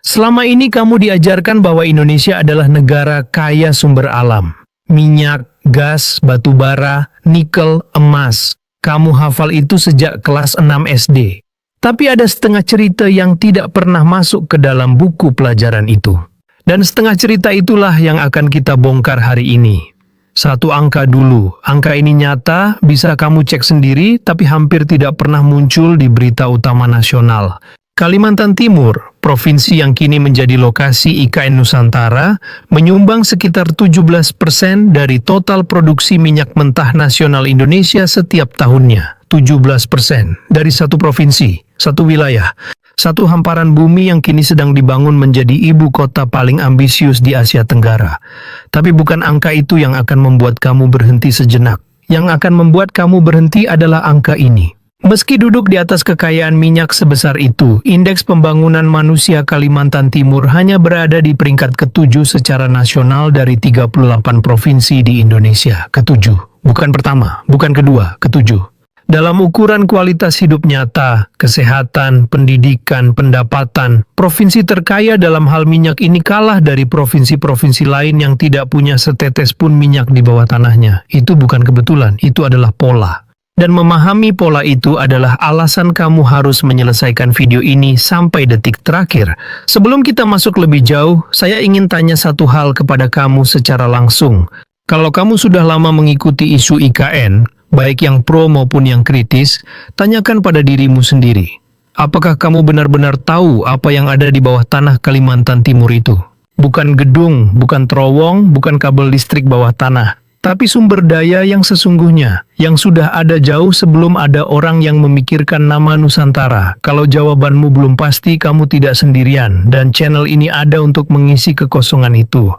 Selama ini kamu diajarkan bahwa Indonesia adalah negara kaya sumber alam. Minyak, gas, batu bara, nikel, emas. Kamu hafal itu sejak kelas 6 SD. Tapi ada setengah cerita yang tidak pernah masuk ke dalam buku pelajaran itu. Dan setengah cerita itulah yang akan kita bongkar hari ini. Satu angka dulu. Angka ini nyata, bisa kamu cek sendiri, tapi hampir tidak pernah muncul di berita utama nasional. Kalimantan Timur, provinsi yang kini menjadi lokasi IKN Nusantara, menyumbang sekitar 17% dari total produksi minyak mentah nasional Indonesia setiap tahunnya. 17% dari satu provinsi, satu wilayah, satu hamparan bumi yang kini sedang dibangun menjadi ibu kota paling ambisius di Asia Tenggara. Tapi bukan angka itu yang akan membuat kamu berhenti sejenak. Yang akan membuat kamu berhenti adalah angka ini. Meski duduk di atas kekayaan minyak sebesar itu, Indeks Pembangunan Manusia Kalimantan Timur hanya berada di peringkat ke-7 secara nasional dari 38 provinsi di Indonesia. Ke-7, bukan pertama, bukan kedua, ke-7. Dalam ukuran kualitas hidup nyata, kesehatan, pendidikan, pendapatan, provinsi terkaya dalam hal minyak ini kalah dari provinsi-provinsi lain yang tidak punya setetes pun minyak di bawah tanahnya. Itu bukan kebetulan, itu adalah pola. Dan memahami pola itu adalah alasan kamu harus menyelesaikan video ini sampai detik terakhir. Sebelum kita masuk lebih jauh, saya ingin tanya satu hal kepada kamu secara langsung. Kalau kamu sudah lama mengikuti isu IKN, baik yang pro maupun yang kritis, tanyakan pada dirimu sendiri. Apakah kamu benar-benar tahu apa yang ada di bawah tanah Kalimantan Timur itu? Bukan gedung, bukan terowong, bukan kabel listrik bawah tanah. Tapi sumber daya yang sesungguhnya, yang sudah ada jauh sebelum ada orang yang memikirkan nama Nusantara. Kalau jawabanmu belum pasti, kamu tidak sendirian, dan channel ini ada untuk mengisi kekosongan itu.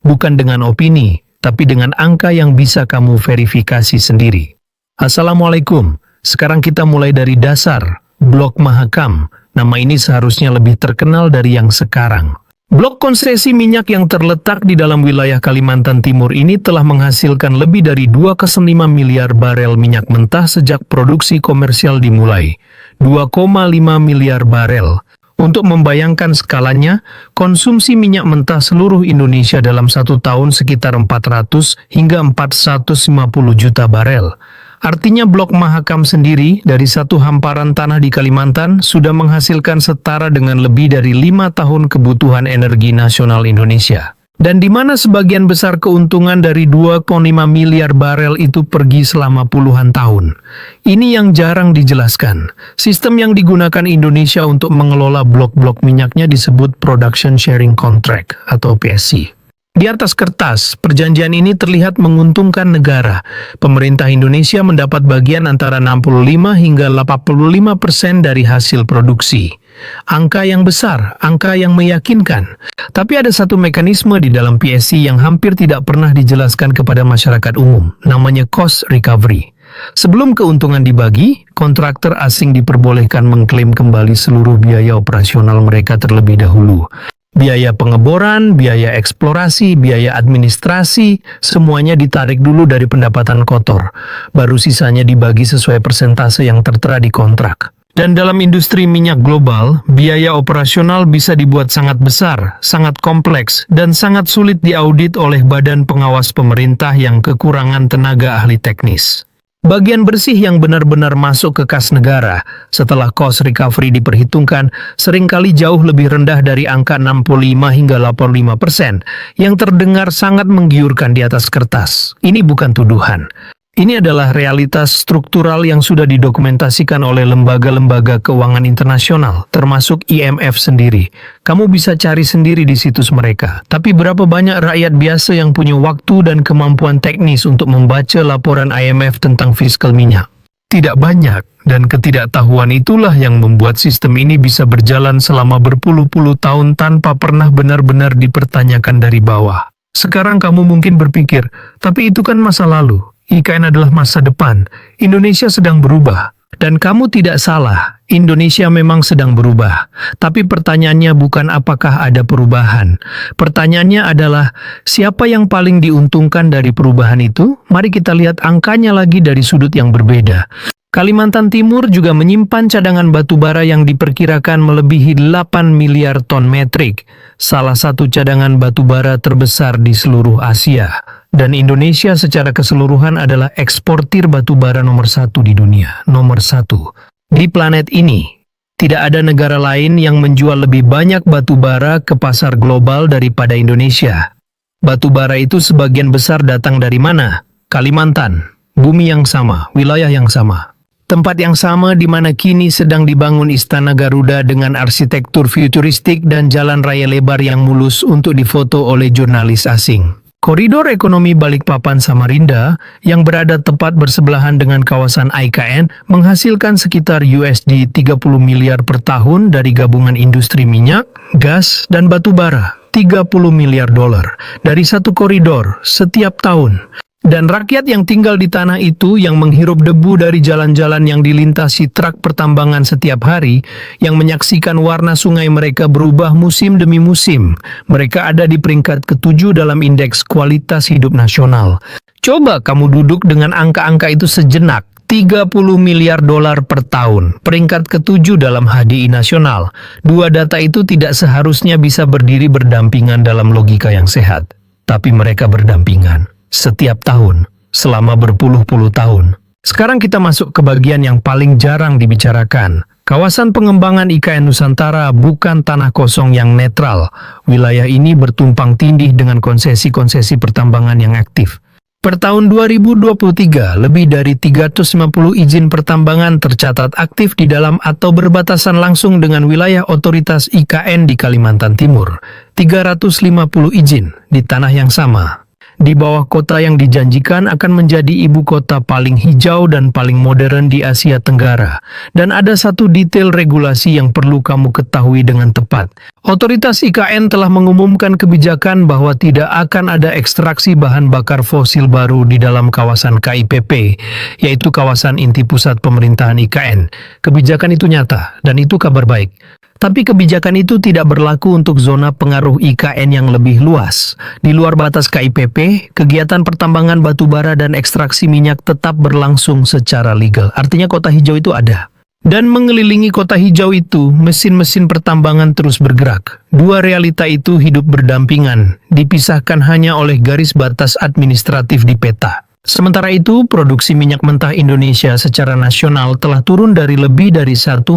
Bukan dengan opini, tapi dengan angka yang bisa kamu verifikasi sendiri. Assalamualaikum, sekarang kita mulai dari dasar, Blok Mahakam. Nama ini seharusnya lebih terkenal dari yang sekarang. Blok konsesi minyak yang terletak di dalam wilayah Kalimantan Timur ini telah menghasilkan lebih dari 2,5 miliar barel minyak mentah sejak produksi komersial dimulai. 2,5 miliar barel. Untuk membayangkan skalanya, konsumsi minyak mentah seluruh Indonesia dalam satu tahun sekitar 400 hingga 450 juta barel. Artinya Blok Mahakam sendiri dari satu hamparan tanah di Kalimantan sudah menghasilkan setara dengan lebih dari 5 tahun kebutuhan energi nasional Indonesia. Dan di mana sebagian besar keuntungan dari 2,5 miliar barel itu pergi selama puluhan tahun. Ini yang jarang dijelaskan. Sistem yang digunakan Indonesia untuk mengelola blok-blok minyaknya disebut Production Sharing Contract atau PSC. Di atas kertas, perjanjian ini terlihat menguntungkan negara. Pemerintah Indonesia mendapat bagian antara 65 hingga 85% dari hasil produksi. Angka yang besar, angka yang meyakinkan. Tapi ada satu mekanisme di dalam PSC yang hampir tidak pernah dijelaskan kepada masyarakat umum, namanya cost recovery. Sebelum keuntungan dibagi, kontraktor asing diperbolehkan mengklaim kembali seluruh biaya operasional mereka terlebih dahulu. Biaya pengeboran, biaya eksplorasi, biaya administrasi, semuanya ditarik dulu dari pendapatan kotor. Baru sisanya dibagi sesuai persentase yang tertera di kontrak. Dan dalam industri minyak global, biaya operasional bisa dibuat sangat besar, sangat kompleks, dan sangat sulit diaudit oleh badan pengawas pemerintah yang kekurangan tenaga ahli teknis. Bagian bersih yang benar-benar masuk ke kas negara setelah cost recovery diperhitungkan seringkali jauh lebih rendah dari angka 65 hingga 85% yang terdengar sangat menggiurkan di atas kertas. Ini bukan tuduhan. Ini adalah realitas struktural yang sudah didokumentasikan oleh lembaga-lembaga keuangan internasional, termasuk IMF sendiri. Kamu bisa cari sendiri di situs mereka. Tapi berapa banyak rakyat biasa yang punya waktu dan kemampuan teknis untuk membaca laporan IMF tentang fiskal minyak? Tidak banyak, dan ketidaktahuan itulah yang membuat sistem ini bisa berjalan selama berpuluh-puluh tahun tanpa pernah benar-benar dipertanyakan dari bawah. Sekarang kamu mungkin berpikir, tapi itu kan masa lalu. IKN adalah masa depan. Indonesia sedang berubah. Dan kamu tidak salah, Indonesia memang sedang berubah. Tapi pertanyaannya bukan apakah ada perubahan. Pertanyaannya adalah, siapa yang paling diuntungkan dari perubahan itu? Mari kita lihat angkanya lagi dari sudut yang berbeda. Kalimantan Timur juga menyimpan cadangan batu bara yang diperkirakan melebihi 8 miliar ton metrik, salah satu cadangan batu bara terbesar di seluruh Asia. Dan Indonesia secara keseluruhan adalah eksportir batu bara nomor 1 di dunia, nomor 1. Di planet ini, tidak ada negara lain yang menjual lebih banyak batu bara ke pasar global daripada Indonesia. Batu bara itu sebagian besar datang dari mana? Kalimantan, bumi yang sama, wilayah yang sama. Tempat yang sama di mana kini sedang dibangun Istana Garuda dengan arsitektur futuristik dan jalan raya lebar yang mulus untuk difoto oleh jurnalis asing. Koridor Ekonomi Balikpapan Samarinda yang berada tepat bersebelahan dengan kawasan IKN menghasilkan sekitar USD 30 miliar per tahun dari gabungan industri minyak, gas, dan batu bara. 30 miliar dolar dari satu koridor setiap tahun. Dan rakyat yang tinggal di tanah itu yang menghirup debu dari jalan-jalan yang dilintasi truk pertambangan setiap hari, yang menyaksikan warna sungai mereka berubah musim demi musim. Mereka ada di peringkat ke-7 dalam indeks kualitas hidup nasional. Coba kamu duduk dengan angka-angka itu sejenak. 30 miliar dolar per tahun, peringkat ke-7 dalam HDI nasional. Dua data itu tidak seharusnya bisa berdiri berdampingan dalam logika yang sehat. Tapi mereka berdampingan. Setiap tahun, selama berpuluh-puluh tahun. Sekarang kita masuk ke bagian yang paling jarang dibicarakan. Kawasan pengembangan IKN Nusantara bukan tanah kosong yang netral. Wilayah ini bertumpang tindih dengan konsesi-konsesi pertambangan yang aktif. Per tahun 2023, lebih dari 350 izin pertambangan tercatat aktif di dalam atau berbatasan langsung dengan wilayah otoritas IKN di Kalimantan Timur. 350 izin di tanah yang sama. Di bawah kota yang dijanjikan akan menjadi ibu kota paling hijau dan paling modern di Asia Tenggara. Dan ada satu detail regulasi yang perlu kamu ketahui dengan tepat. Otoritas IKN telah mengumumkan kebijakan bahwa tidak akan ada ekstraksi bahan bakar fosil baru di dalam kawasan KIPP, yaitu kawasan inti pusat pemerintahan IKN. Kebijakan itu nyata, dan itu kabar baik. Tapi kebijakan itu tidak berlaku untuk zona pengaruh IKN yang lebih luas. Di luar batas KIPP, kegiatan pertambangan batu bara dan ekstraksi minyak tetap berlangsung secara legal. Artinya kota hijau itu ada. Dan mengelilingi kota hijau itu, mesin-mesin pertambangan terus bergerak. Dua realita itu hidup berdampingan, dipisahkan hanya oleh garis batas administratif di peta. Sementara itu, produksi minyak mentah Indonesia secara nasional telah turun dari lebih dari 1,6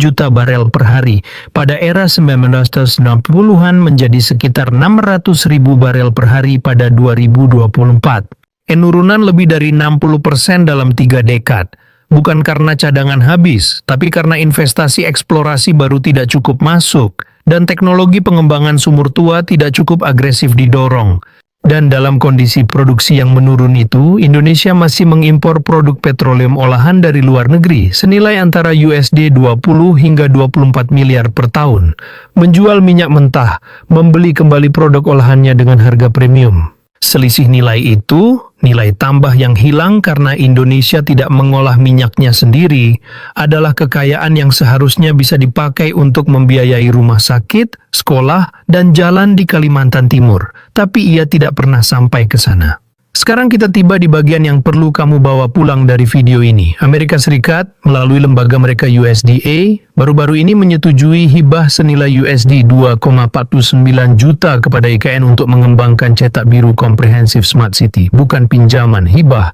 juta barel per hari pada era 1990-an menjadi sekitar 600 ribu barel per hari pada 2024. Penurunan lebih dari 60% dalam 3 dekad. Bukan karena cadangan habis, tapi karena investasi eksplorasi baru tidak cukup masuk dan teknologi pengembangan sumur tua tidak cukup agresif didorong. Dan dalam kondisi produksi yang menurun itu, Indonesia masih mengimpor produk petroleum olahan dari luar negeri senilai antara USD 20 hingga 24 miliar per tahun. Menjual minyak mentah, membeli kembali produk olahannya dengan harga premium. Selisih nilai itu, nilai tambah yang hilang karena Indonesia tidak mengolah minyaknya sendiri, adalah kekayaan yang seharusnya bisa dipakai untuk membiayai rumah sakit, sekolah, dan jalan di Kalimantan Timur. Tapi ia tidak pernah sampai ke sana. Sekarang kita tiba di bagian yang perlu kamu bawa pulang dari video ini. Amerika Serikat, melalui lembaga mereka USDA, baru-baru ini menyetujui hibah senilai USD 2,49 juta kepada IKN untuk mengembangkan cetak biru Comprehensive Smart City. Bukan pinjaman, hibah.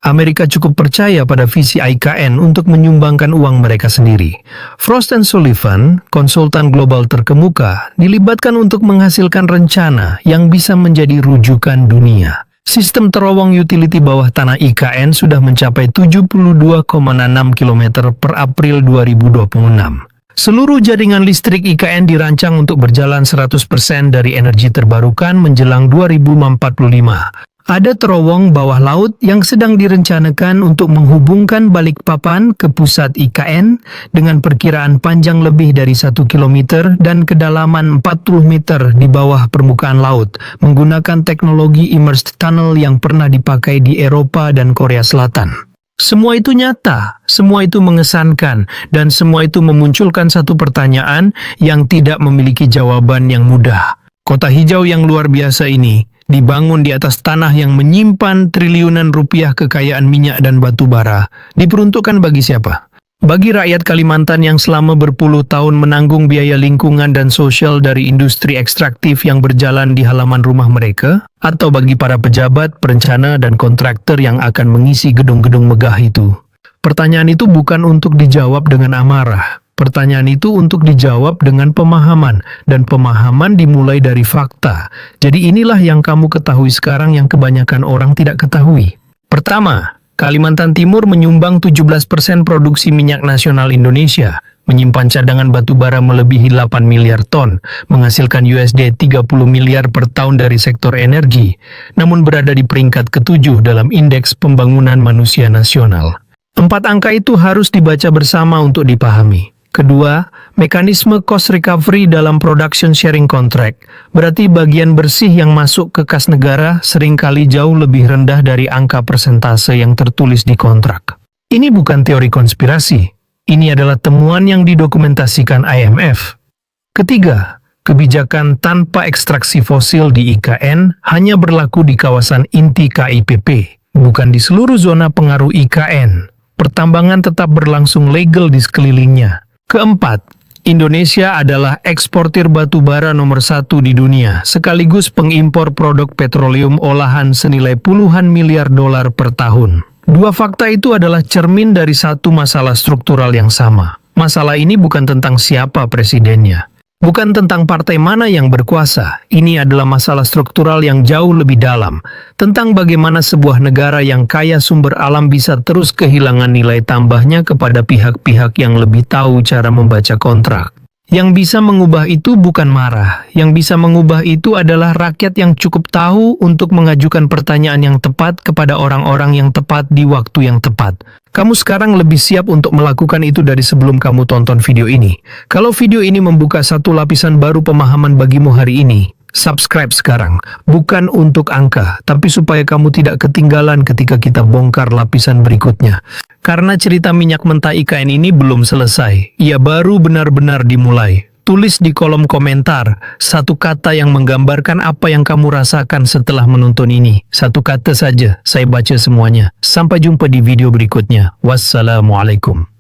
Amerika cukup percaya pada visi IKN untuk menyumbangkan uang mereka sendiri. Frost & Sullivan, konsultan global terkemuka, dilibatkan untuk menghasilkan rencana yang bisa menjadi rujukan dunia. Sistem terowong utility bawah tanah IKN sudah mencapai 72,6 km per April 2026. Seluruh jaringan listrik IKN dirancang untuk berjalan 100% dari energi terbarukan menjelang 2045. Ada terowong bawah laut yang sedang direncanakan untuk menghubungkan Balikpapan ke pusat IKN dengan perkiraan panjang lebih dari 1 km dan kedalaman 40 meter di bawah permukaan laut menggunakan teknologi immersed tunnel yang pernah dipakai di Eropa dan Korea Selatan. Semua itu nyata, semua itu mengesankan, dan semua itu memunculkan satu pertanyaan yang tidak memiliki jawaban yang mudah. Kota hijau yang luar biasa ini dibangun di atas tanah yang menyimpan triliunan rupiah kekayaan minyak dan batu bara, diperuntukkan bagi siapa? Bagi rakyat Kalimantan yang selama berpuluh tahun menanggung biaya lingkungan dan sosial dari industri ekstraktif yang berjalan di halaman rumah mereka? Atau bagi para pejabat, perencana, dan kontraktor yang akan mengisi gedung-gedung megah itu? Pertanyaan itu bukan untuk dijawab dengan amarah. Pertanyaan itu untuk dijawab dengan pemahaman, dan pemahaman dimulai dari fakta. Jadi inilah yang kamu ketahui sekarang yang kebanyakan orang tidak ketahui. Pertama, Kalimantan Timur menyumbang 17% produksi minyak nasional Indonesia, menyimpan cadangan batu bara melebihi 8 miliar ton, menghasilkan USD 30 miliar per tahun dari sektor energi, namun berada di peringkat ke-7 dalam Indeks Pembangunan Manusia Nasional. 4 angka itu harus dibaca bersama untuk dipahami. Kedua, mekanisme cost recovery dalam production sharing contract, berarti bagian bersih yang masuk ke kas negara seringkali jauh lebih rendah dari angka persentase yang tertulis di kontrak. Ini bukan teori konspirasi, ini adalah temuan yang didokumentasikan IMF. Ketiga, kebijakan tanpa ekstraksi fosil di IKN hanya berlaku di kawasan inti KIPP, bukan di seluruh zona pengaruh IKN. Pertambangan tetap berlangsung legal di sekelilingnya. Keempat, Indonesia adalah eksportir batu bara nomor 1 di dunia, sekaligus pengimpor produk petroleum olahan senilai puluhan miliar dolar per tahun. Dua fakta itu adalah cermin dari satu masalah struktural yang sama. Masalah ini bukan tentang siapa presidennya, bukan tentang partai mana yang berkuasa. Ini adalah masalah struktural yang jauh lebih dalam, tentang bagaimana sebuah negara yang kaya sumber alam bisa terus kehilangan nilai tambahnya kepada pihak-pihak yang lebih tahu cara membaca kontrak. Yang bisa mengubah itu bukan marah, yang bisa mengubah itu adalah rakyat yang cukup tahu untuk mengajukan pertanyaan yang tepat kepada orang-orang yang tepat di waktu yang tepat. Kamu sekarang lebih siap untuk melakukan itu dari sebelum kamu tonton video ini. Kalau video ini membuka satu lapisan baru pemahaman bagimu hari ini, subscribe sekarang. Bukan untuk angka, tapi supaya kamu tidak ketinggalan ketika kita bongkar lapisan berikutnya. Karena cerita minyak mentah IKN ini belum selesai, ia baru benar-benar dimulai. Tulis di kolom komentar satu kata yang menggambarkan apa yang kamu rasakan setelah menonton ini. Satu kata saja, saya baca semuanya. Sampai jumpa di video berikutnya. Wassalamualaikum.